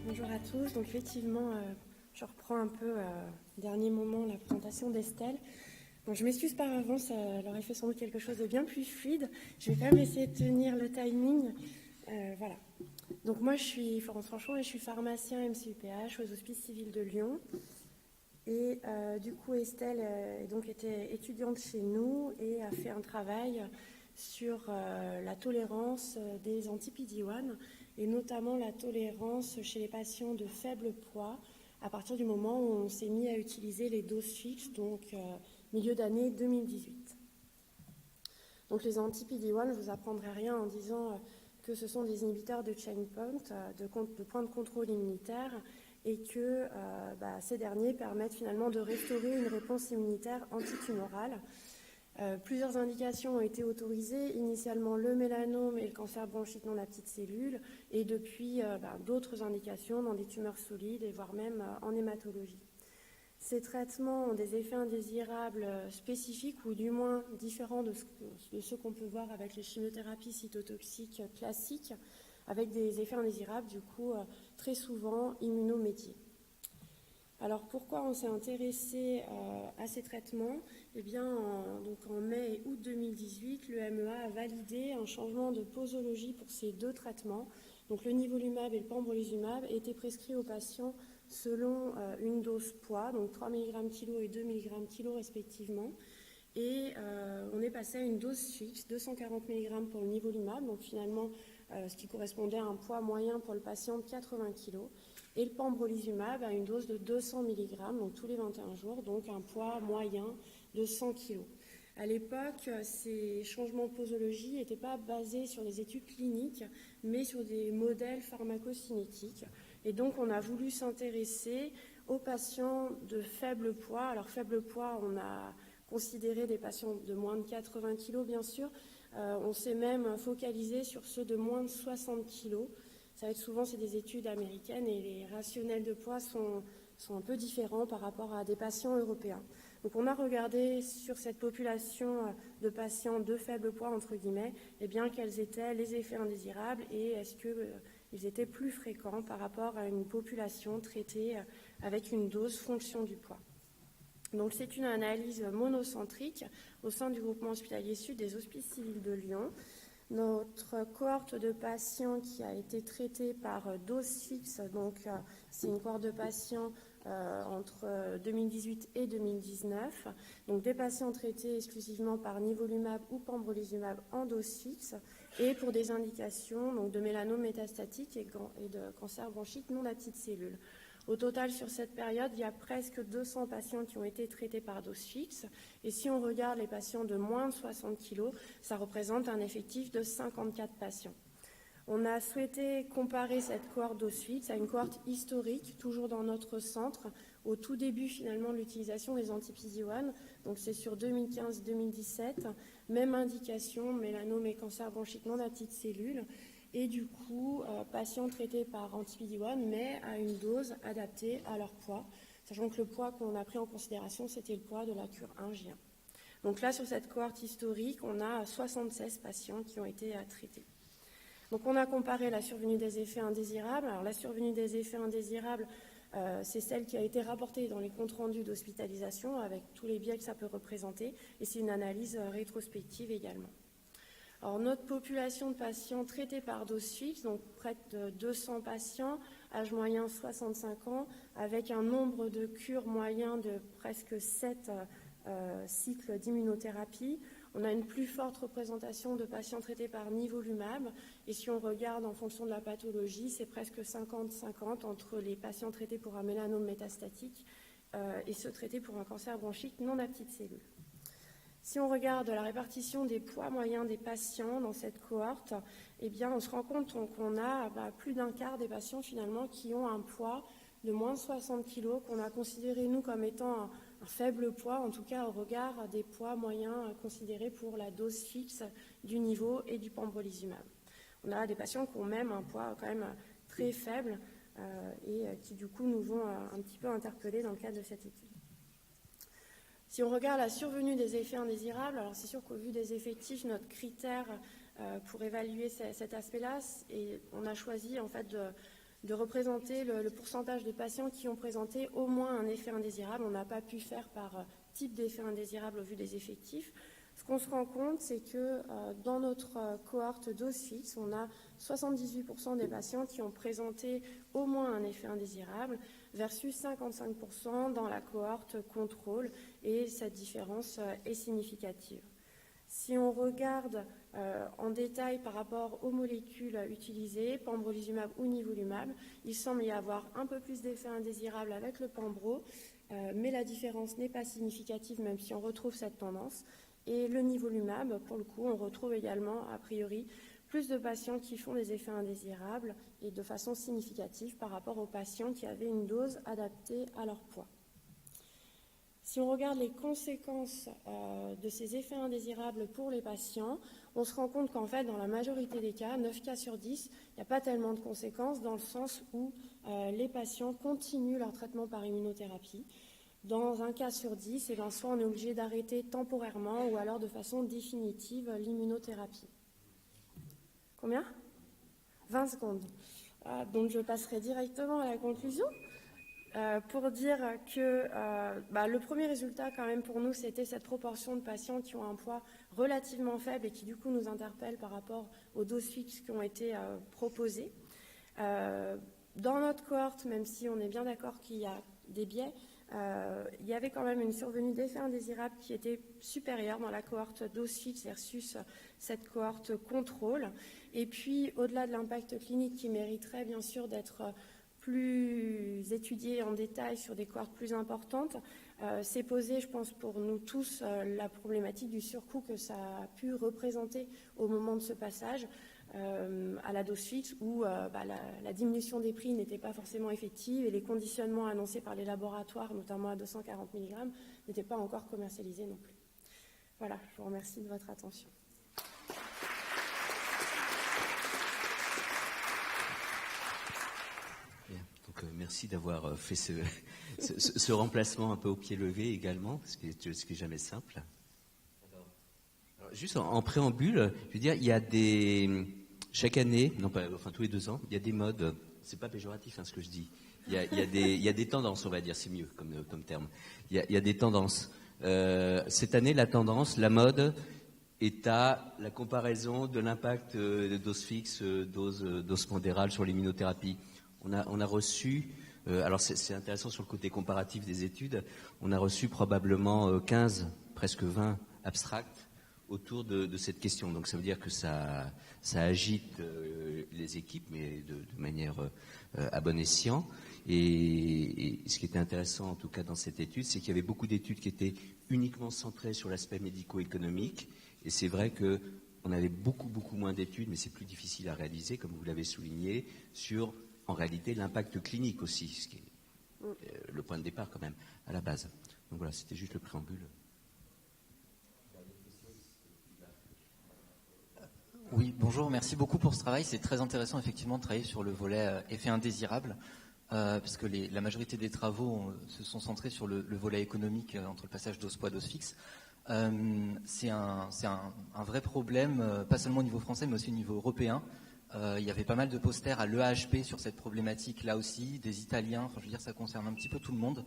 Bonjour à tous. Donc effectivement, je reprends un peu dernier moment la présentation d'Estelle. Donc je m'excuse par avance, elle aurait fait sans doute quelque chose de bien plus fluide. Je vais quand même essayer de tenir le timing. Voilà. Donc moi je suis Florence Franchon et je suis pharmacien MCUPH aux Hospices Civils de Lyon. Et du coup Estelle était étudiante chez nous et a fait un travail sur la tolérance des anti-PD-1 et notamment la tolérance chez les patients de faible poids à partir du moment où on s'est mis à utiliser les doses fixes, donc milieu d'année 2018. Donc les anti-PD-1, je ne vous apprendrai rien en disant que ce sont des inhibiteurs de chain point, de points de contrôle immunitaire, et que ces derniers permettent finalement de restaurer une réponse immunitaire antitumorale. Plusieurs indications ont été autorisées, initialement le mélanome et le cancer bronchique non à petites cellules, et depuis d'autres indications dans des tumeurs solides et voire même en hématologie. Ces traitements ont des effets indésirables spécifiques ou du moins différents de ceux qu'on peut voir avec les chimiothérapies cytotoxiques classiques, avec des effets indésirables du coup très souvent immunomédiés. Alors pourquoi on s'est intéressé à ces traitements ? Eh bien, en mai et août 2018, l'EMEA a validé un changement de posologie pour ces deux traitements. Donc le nivolumab et le pembrolizumab étaient prescrits aux patients selon une dose poids, donc 3 mg kg et 2 mg kg respectivement. Et on est passé à une dose fixe, 240 mg pour le nivolumab, donc finalement ce qui correspondait à un poids moyen pour le patient de 80 kg. Et le pembrolizumab à une dose de 200 mg, donc tous les 21 jours, donc un poids moyen de 100 kg. À l'époque, ces changements de posologie n'étaient pas basés sur des études cliniques, mais sur des modèles pharmacocinétiques. Et donc, on a voulu s'intéresser aux patients de faible poids. Alors, faible poids, on a considéré des patients de moins de 80 kg, bien sûr. On s'est même focalisé sur ceux de moins de 60 kg. Ça va être souvent, c'est des études américaines et les rationnels de poids sont un peu différents par rapport à des patients européens. Donc on a regardé sur cette population de patients de faible poids, entre guillemets, quels étaient les effets indésirables et est-ce qu'ils étaient plus fréquents par rapport à une population traitée avec une dose fonction du poids. Donc c'est une analyse monocentrique au sein du groupement hospitalier sud des Hospices Civils de Lyon. Notre cohorte de patients qui a été traitée par dose fixe, donc c'est une cohorte de patients entre 2018 et 2019, donc des patients traités exclusivement par nivolumab ou pembrolizumab en dose fixe et pour des indications donc, de mélanome métastatique et de cancer bronchique non à petites cellules. Au total, sur cette période, il y a presque 200 patients qui ont été traités par dose fixe. Et si on regarde les patients de moins de 60 kg, ça représente un effectif de 54 patients. On a souhaité comparer cette cohorte dose fixe à une cohorte historique, toujours dans notre centre, au tout début finalement de l'utilisation des anti-PD-1. Donc c'est sur 2015-2017, même indication, mélanome et cancer bronchique non à petites cellules. Et du coup, patients traités par anti-PD-1, mais à une dose adaptée à leur poids, sachant que le poids qu'on a pris en considération, c'était le poids de la cure 1J1. Donc là, sur cette cohorte historique, on a 76 patients qui ont été traités. Donc on a comparé la survenue des effets indésirables. Alors la survenue des effets indésirables, c'est celle qui a été rapportée dans les comptes rendus d'hospitalisation, avec tous les biais que ça peut représenter, et c'est une analyse rétrospective également. Alors, notre population de patients traités par dose fixe, donc près de 200 patients, âge moyen 65 ans, avec un nombre de cures moyen de presque 7 cycles d'immunothérapie. On a une plus forte représentation de patients traités par nivolumab, et si on regarde en fonction de la pathologie, c'est presque 50-50 entre les patients traités pour un mélanome métastatique et ceux traités pour un cancer bronchique non à petites cellules. Si on regarde la répartition des poids moyens des patients dans cette cohorte, on se rend compte qu'on a plus d'un quart des patients finalement qui ont un poids de moins de 60 kg, qu'on a considéré nous comme étant un faible poids, en tout cas au regard des poids moyens considérés pour la dose fixe du niveau et du pembrolizumab. On a des patients qui ont même un poids quand même très faible et qui du coup nous ont un petit peu interpellés dans le cadre de cette étude. Si on regarde la survenue des effets indésirables, alors c'est sûr qu'au vu des effectifs, notre critère pour évaluer cet aspect-là, et on a choisi en fait de représenter le pourcentage de patients qui ont présenté au moins un effet indésirable. On n'a pas pu faire par type d'effet indésirable au vu des effectifs. Ce qu'on se rend compte, c'est que dans notre cohorte dose fixe, on a 78% des patients qui ont présenté au moins un effet indésirable versus 55% dans la cohorte contrôle, et cette différence est significative. Si on regarde en détail par rapport aux molécules utilisées, pembrolizumab ou nivolumab, il semble y avoir un peu plus d'effets indésirables avec le pembro, mais la différence n'est pas significative même si on retrouve cette tendance. Et le nivolumab, pour le coup, on retrouve également, a priori, plus de patients qui font des effets indésirables et de façon significative par rapport aux patients qui avaient une dose adaptée à leur poids. Si on regarde les conséquences de ces effets indésirables pour les patients, on se rend compte qu'en fait, dans la majorité des cas, 9 cas sur 10, il n'y a pas tellement de conséquences dans le sens où les patients continuent leur traitement par immunothérapie. Dans un cas sur 10, soit on est obligé d'arrêter temporairement ou alors de façon définitive l'immunothérapie. Combien ? 20 secondes. Donc je passerai directement à la conclusion. Pour dire que le premier résultat quand même pour nous, c'était cette proportion de patients qui ont un poids relativement faible et qui du coup nous interpellent par rapport aux doses fixes qui ont été proposées. Dans notre cohorte, même si on est bien d'accord qu'il y a des biais, il y avait quand même une survenue d'effets indésirables qui était supérieure dans la cohorte dose fixe versus cette cohorte contrôle. Et puis, au-delà de l'impact clinique qui mériterait bien sûr d'être plus étudié en détail sur des cohortes plus importantes, c'est posé, je pense, pour nous tous la problématique du surcoût que ça a pu représenter au moment de ce passage à la dose fixe où la diminution des prix n'était pas forcément effective et les conditionnements annoncés par les laboratoires, notamment à 240 mg, n'étaient pas encore commercialisés non plus. Voilà, je vous remercie de votre attention. Merci d'avoir fait ce remplacement un peu au pied levé également, ce qui est jamais simple. Alors, juste en préambule, je veux dire, il y a chaque année, tous les 2 ans, il y a des modes. C'est pas péjoratif ce que je dis. Il y a des tendances, on va dire, c'est mieux comme terme. Il y a des tendances. Cette année, la mode est à la comparaison de l'impact de dose fixe, dose pondérale sur l'immunothérapie. On a reçu, alors c'est intéressant sur le côté comparatif des études, on a reçu probablement 15, presque 20 abstracts autour de cette question. Donc ça veut dire que ça agite les équipes, mais de manière à bon escient. Et ce qui était intéressant en tout cas dans cette étude, c'est qu'il y avait beaucoup d'études qui étaient uniquement centrées sur l'aspect médico-économique. Et c'est vrai qu'on avait beaucoup moins d'études, mais c'est plus difficile à réaliser, comme vous l'avez souligné, sur en réalité l'impact clinique aussi, ce qui est le point de départ quand même, à la base. Donc voilà, c'était juste le préambule. Oui, bonjour, merci beaucoup pour ce travail. C'est très intéressant effectivement de travailler sur le volet effet indésirable, parce que la majorité des travaux se sont centrés sur le volet économique entre le passage dose poids, dose fixe. C'est un vrai problème, pas seulement au niveau français, mais aussi au niveau européen. Il y avait pas mal de posters à l'EAHP sur cette problématique là aussi, des Italiens, je veux dire ça concerne un petit peu tout le monde.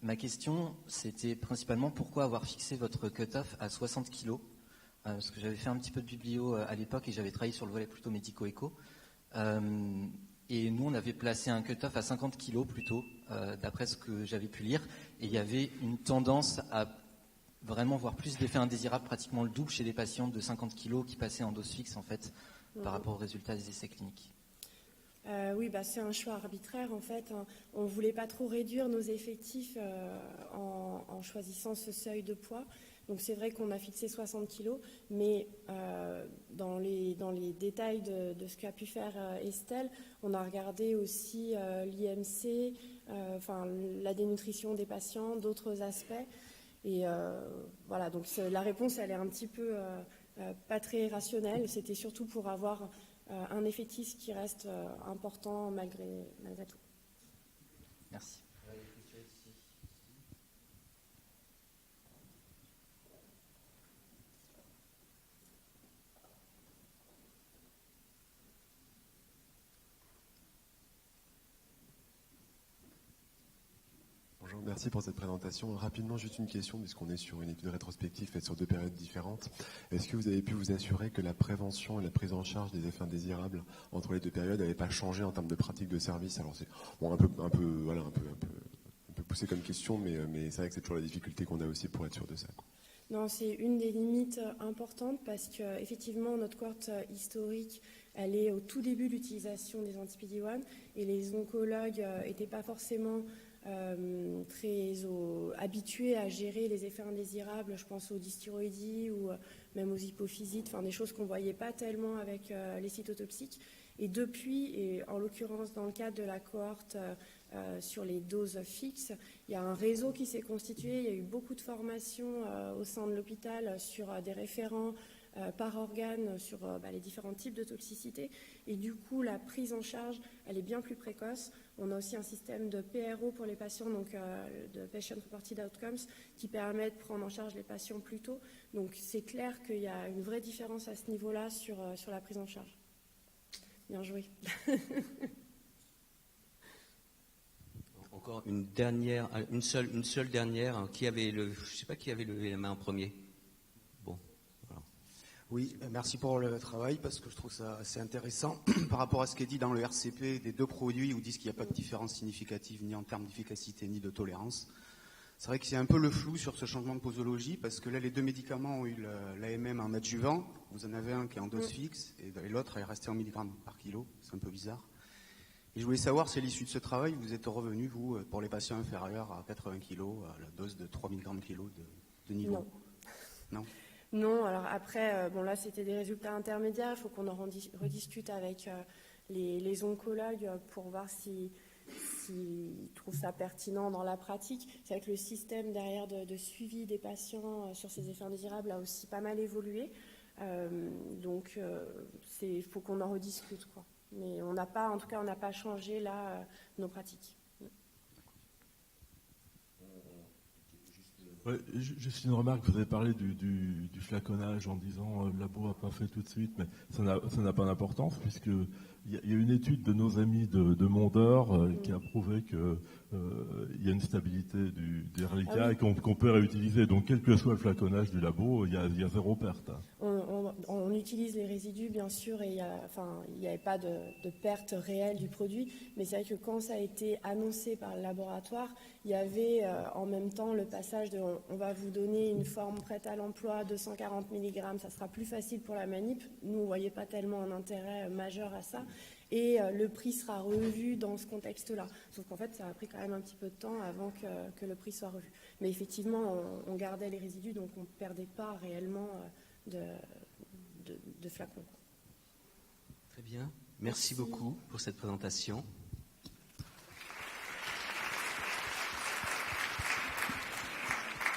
Ma question c'était principalement pourquoi avoir fixé votre cut-off à 60 kg, parce que j'avais fait un petit peu de biblio à l'époque et j'avais travaillé sur le volet plutôt médico-éco. Et nous on avait placé un cut-off à 50 kg plutôt, d'après ce que j'avais pu lire, et il y avait une tendance à vraiment voir plus d'effets indésirables, pratiquement le double chez les patients de 50 kg qui passaient en dose fixe en fait. Par rapport aux résultats des essais cliniques. Oui, c'est un choix arbitraire en fait. On ne voulait pas trop réduire nos effectifs en choisissant ce seuil de poids. Donc c'est vrai qu'on a fixé 60 kg, mais dans les détails de ce qu'a pu faire Estelle, on a regardé aussi l'IMC, la dénutrition des patients, d'autres aspects. Et voilà, donc la réponse elle est un petit peu pas très rationnelle. C'était surtout pour avoir un effectif qui reste important malgré tout. Merci. Bonjour, merci pour cette présentation. Rapidement, juste une question, puisqu'on est sur une étude rétrospective faite sur 2 périodes différentes. Est-ce que vous avez pu vous assurer que la prévention et la prise en charge des effets indésirables entre les 2 périodes n'avaient pas changé en termes de pratique de service? Alors c'est bon, un peu poussé comme question, mais c'est vrai que c'est toujours la difficulté qu'on a aussi pour être sûr de ça, quoi. Non, c'est une des limites importantes parce que effectivement notre cohorte historique, elle est au tout début de l'utilisation des anti-PD-1 et les oncologues n'étaient pas forcément très habitués à gérer les effets indésirables. Je pense aux dysthyroïdies ou même aux hypophysites, enfin des choses qu'on ne voyait pas tellement avec les cytotoxiques. Et depuis, et en l'occurrence dans le cadre de la cohorte sur les doses fixes, il y a un réseau qui s'est constitué, il y a eu beaucoup de formations au sein de l'hôpital sur des référents par organe sur les différents types de toxicité. Et du coup, la prise en charge, elle est bien plus précoce. On a aussi un système de PRO pour les patients, donc de Patient Reported Outcomes, qui permet de prendre en charge les patients plus tôt. Donc c'est clair qu'il y a une vraie différence à ce niveau-là sur la prise en charge. Bien joué. Encore une dernière, une seule dernière. Je ne sais pas qui avait levé la main en premier. Bon. Voilà. Oui, merci pour le travail parce que je trouve ça assez intéressant par rapport à ce qui est dit dans le RCP des 2 produits où ils disent qu'il n'y a pas de différence significative ni en termes d'efficacité ni de tolérance. C'est vrai que c'est un peu le flou sur ce changement de posologie parce que là, les 2 médicaments ont eu l'AMM en adjuvant. Vous en avez un qui est en dose fixe et l'autre est resté en milligrammes par kilo. C'est un peu bizarre. Et je voulais savoir si à l'issue de ce travail, vous êtes revenu, vous, pour les patients inférieurs à 80 kg, à la dose de 3 mg kg de niveau. Non. Non. Non, alors après, là, c'était des résultats intermédiaires. Il faut qu'on en rediscute avec les oncologues pour voir s'ils trouvent ça pertinent dans la pratique. C'est vrai que le système derrière de suivi des patients sur ces effets indésirables a aussi pas mal évolué. Donc, il faut qu'on en rediscute, quoi. Mais on n'a pas changé là nos pratiques. Ouais, juste une remarque, vous avez parlé du flaconnage en disant le labo n'a pas fait tout de suite, mais ça n'a pas d'importance puisque il y a une étude de nos amis de Mondor qui a prouvé que il y a une stabilité des reliquats et qu'on peut réutiliser. Donc quel que soit le flaconnage du labo, il y a zéro perte. On utilise les résidus, bien sûr, et il n'y avait pas de perte réelle du produit, mais c'est vrai que quand ça a été annoncé par le laboratoire, il y avait en même temps le passage de on va vous donner une forme prête à l'emploi, 240 mg, ça sera plus facile pour la manip. Nous, on ne voyait pas tellement un intérêt majeur à ça. Et le prix sera revu dans ce contexte-là. Sauf qu'en fait, ça a pris quand même un petit peu de temps avant que le prix soit revu. Mais effectivement, on gardait les résidus, donc on ne perdait pas réellement de flacons. Très bien. Merci beaucoup pour cette présentation.